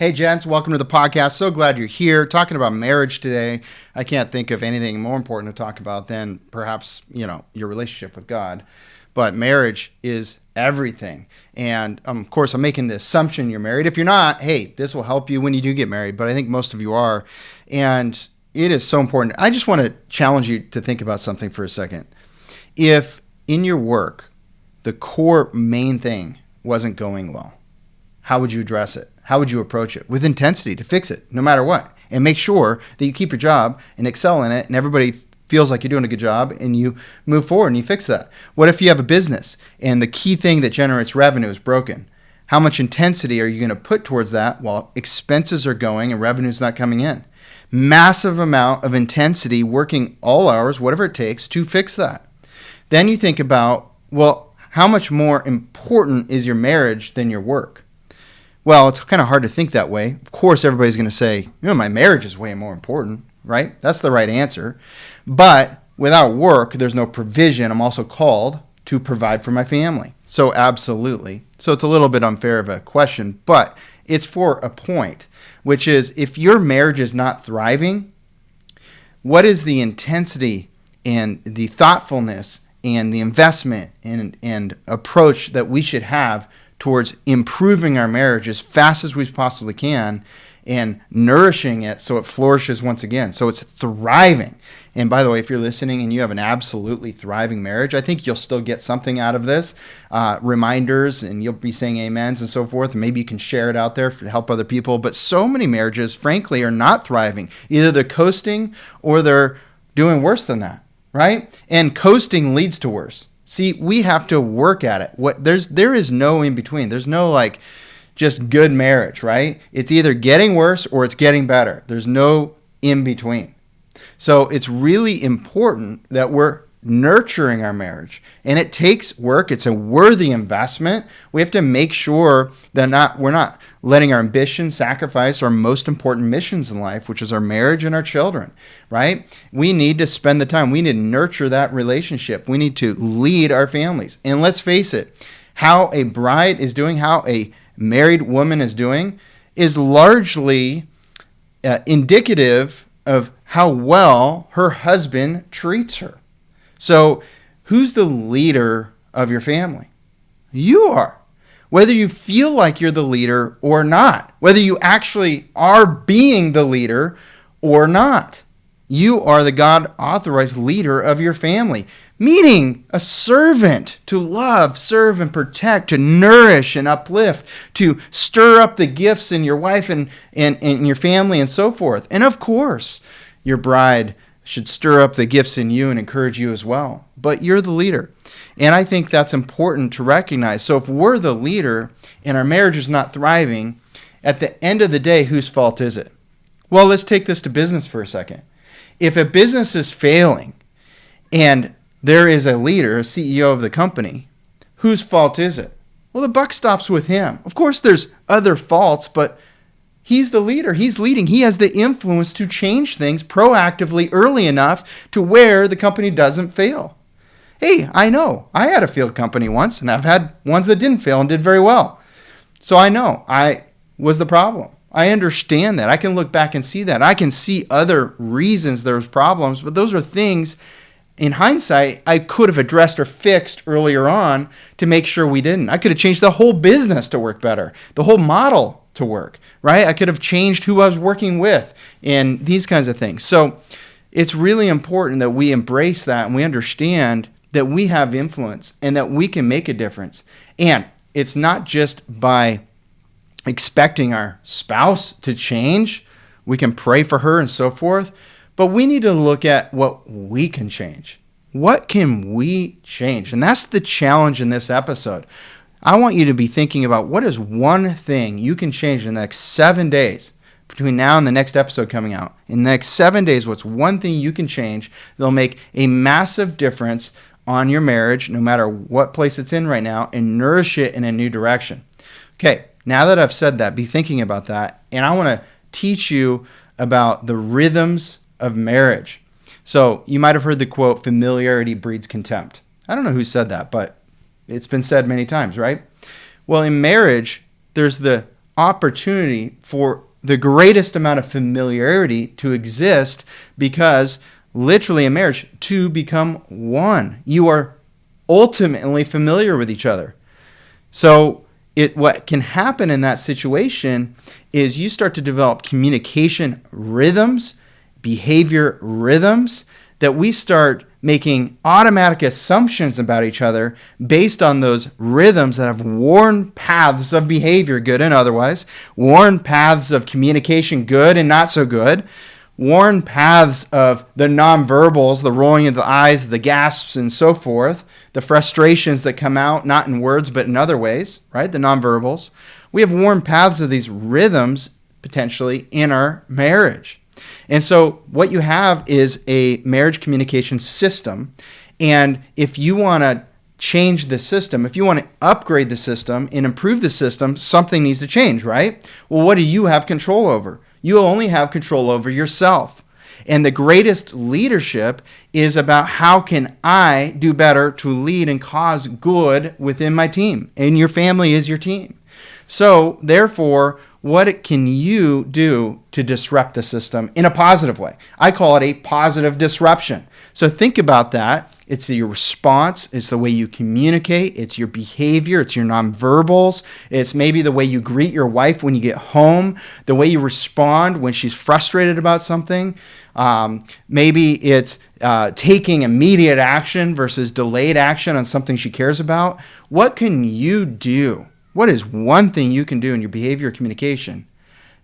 Hey, gents, welcome to the podcast. So glad you're here talking about marriage today. I can't think of anything more important to talk about than perhaps, your relationship with God. But marriage is everything. And of course, I'm making the assumption you're married. If you're not, hey, this will help you when you do get married. But I think most of you are. And it is so important. I just want to challenge you to think about something for a second. If in your work, the core main thing wasn't going well, how would you address it? How would you approach it? With intensity to fix it, no matter what. And make sure that you keep your job and excel in it, and everybody feels like you're doing a good job, and you move forward and you fix that. What if you have a business and the key thing that generates revenue is broken? How much intensity are you going to put towards that while expenses are going and revenue's not coming in? Massive amount of intensity, working all hours, whatever it takes, to fix that. Then you think about, well, how much more important is your marriage than your work? Well, it's kind of hard to think that way. Of course, everybody's going to say, my marriage is way more important, right? That's the right answer. But without work, there's no provision. I'm also called to provide for my family. So absolutely. So it's a little bit unfair of a question, but it's for a point, which is if your marriage is not thriving, what is the intensity and the thoughtfulness and the investment and approach that we should have towards improving our marriage as fast as we possibly can and nourishing it so it flourishes once again, so it's thriving. And by the way, if you're listening and you have an absolutely thriving marriage, I think you'll still get something out of this, reminders, and you'll be saying amens and so forth. And maybe you can share it out there to help other people. But so many marriages, frankly, are not thriving. Either they're coasting or they're doing worse than that, right? And coasting leads to worse. See, we have to work at it. There is no in between. There's no just good marriage, right? It's either getting worse or it's getting better. There's no in between. So it's really important that we're nurturing our marriage. And it takes work. It's a worthy investment. We have to make sure that we're not letting our ambition sacrifice our most important missions in life, which is our marriage and our children, right? We need to spend the time. We need to nurture that relationship. We need to lead our families. And let's face it, how a bride is doing, how a married woman is doing, is largely indicative of how well her husband treats her. So who's the leader of your family? You are. Whether you feel like you're the leader or not, whether you actually are being the leader or not, you are the God-authorized leader of your family, meaning a servant to love, serve, and protect, to nourish and uplift, to stir up the gifts in your wife and your family and so forth. And of course, your bride should stir up the gifts in you and encourage you as well. But you're the leader. And I think that's important to recognize. So if we're the leader and our marriage is not thriving, at the end of the day, whose fault is it? Well, let's take this to business for a second. If a business is failing and there is a leader, a CEO of the company, whose fault is it? Well, the buck stops with him. Of course, there's other faults, but he's the leader. He's leading. He has the influence to change things proactively early enough to where the company doesn't fail. Hey, I know. I had a failed company once, and I've had ones that didn't fail and did very well. So I know I was the problem. I understand that. I can look back and see that. I can see other reasons there's problems, but those are things, in hindsight, I could have addressed or fixed earlier on to make sure we didn't. I could have changed the whole business to work better, the whole model to work, right? I could have changed who I was working with and these kinds of things. So it's really important that we embrace that and we understand that we have influence and that we can make a difference. And it's not just by expecting our spouse to change. We can pray for her and so forth, but we need to look at what we can change. What can we change? And that's the challenge in this episode. I want you to be thinking about what is one thing you can change in the next 7 days between now and the next episode coming out. In the next 7 days, what's one thing you can change that'll make a massive difference on your marriage, no matter what place it's in right now, and nourish it in a new direction. Okay, now that I've said that, be thinking about that, and I want to teach you about the rhythms of marriage. So you might have heard the quote, familiarity breeds contempt. I don't know who said that, but it's been said many times, right? Well, in marriage, there's the opportunity for the greatest amount of familiarity to exist, because literally in marriage, two become one. You are ultimately familiar with each other. So what can happen in that situation is you start to develop communication rhythms, behavior rhythms, that we start making automatic assumptions about each other based on those rhythms that have worn paths of behavior, good and otherwise, worn paths of communication, good and not so good, worn paths of the nonverbals, the rolling of the eyes, the gasps, and so forth, the frustrations that come out, not in words, but in other ways, right? The nonverbals. We have worn paths of these rhythms, potentially, in our marriage. And so what you have is a marriage communication system. And if you want to change the system, if you want to upgrade the system and improve the system, something needs to change, right? Well, what do you have control over? You only have control over yourself. And the greatest leadership is about how can I do better to lead and cause good within my team. And your family is your team. So therefore, what can you do to disrupt the system in a positive way? I call it a positive disruption. So think about that. It's your response. It's the way you communicate. It's your behavior. It's your nonverbals. It's maybe the way you greet your wife when you get home, the way you respond when she's frustrated about something. Maybe it's taking immediate action versus delayed action on something she cares about. What can you do? What is one thing you can do in your behavior or communication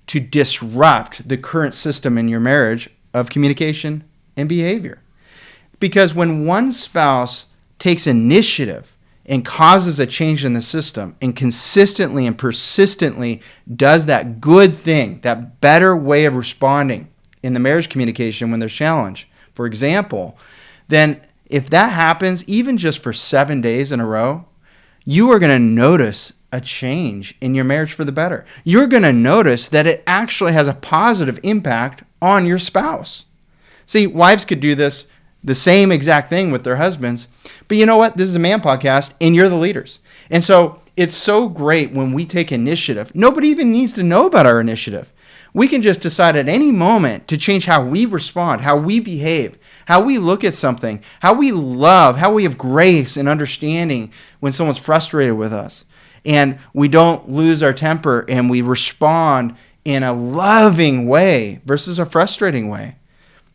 to disrupt the current system in your marriage of communication and behavior? Because when one spouse takes initiative and causes a change in the system and consistently and persistently does that good thing, that better way of responding in the marriage communication when there's challenge, for example, then if that happens, even just for 7 days in a row, you are going to notice a change in your marriage for the better. You're going to notice that it actually has a positive impact on your spouse. See, wives could do this, the same exact thing with their husbands. But you know what? This is a man podcast, and you're the leaders. And so it's so great when we take initiative. Nobody even needs to know about our initiative. We can just decide at any moment to change how we respond, how we behave, how we look at something, how we love, how we have grace and understanding when someone's frustrated with us. And we don't lose our temper and we respond in a loving way versus a frustrating way.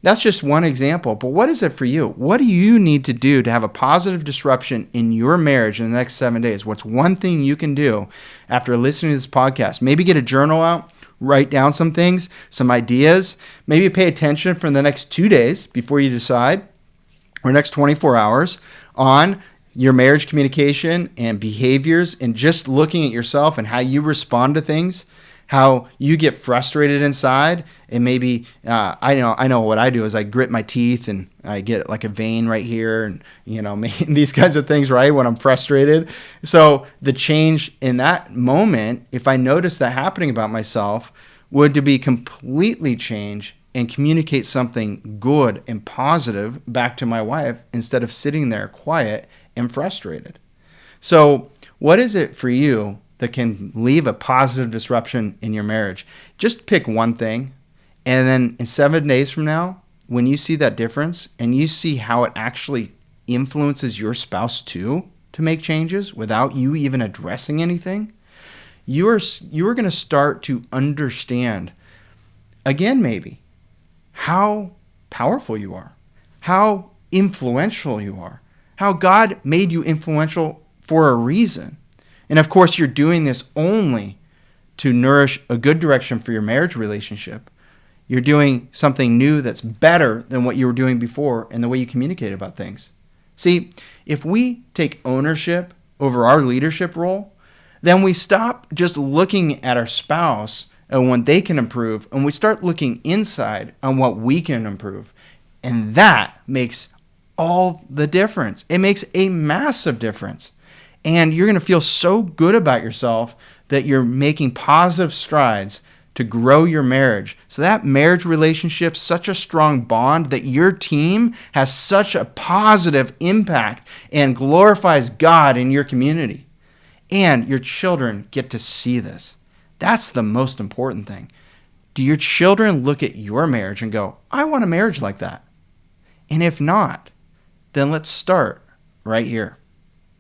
That's just one example. But what is it for you? What do you need to do to have a positive disruption in your marriage in the next 7 days? What's one thing you can do after listening to this podcast? Maybe get a journal out, write down some things, some ideas. Maybe pay attention for the next 2 days before you decide, or next 24 hours, on your marriage communication and behaviors, and just looking at yourself and how you respond to things, how you get frustrated inside. And maybe I know what I do is I grit my teeth and I get like a vein right here, and these kinds of things, right, when I'm frustrated. So the change in that moment, if I notice that happening about myself, would to be completely change and communicate something good and positive back to my wife instead of sitting there quiet and frustrated. So what is it for you that can leave a positive disruption in your marriage? Just pick one thing, and then in 7 days from now, when you see that difference and you see how it actually influences your spouse too to make changes without you even addressing anything, you are going to start to understand, again maybe, how powerful you are, how influential you are, how God made you influential for a reason. And of course, you're doing this only to nourish a good direction for your marriage relationship. You're doing something new that's better than what you were doing before and the way you communicate about things. See, if we take ownership over our leadership role, then we stop just looking at our spouse and what they can improve, and we start looking inside on what we can improve. And that makes all the difference. It makes a massive difference. And you're going to feel so good about yourself that you're making positive strides to grow your marriage. So that marriage relationship's such a strong bond that your team has such a positive impact and glorifies God in your community. And your children get to see this. That's the most important thing. Do your children look at your marriage and go, I want a marriage like that? And if not, then let's start right here.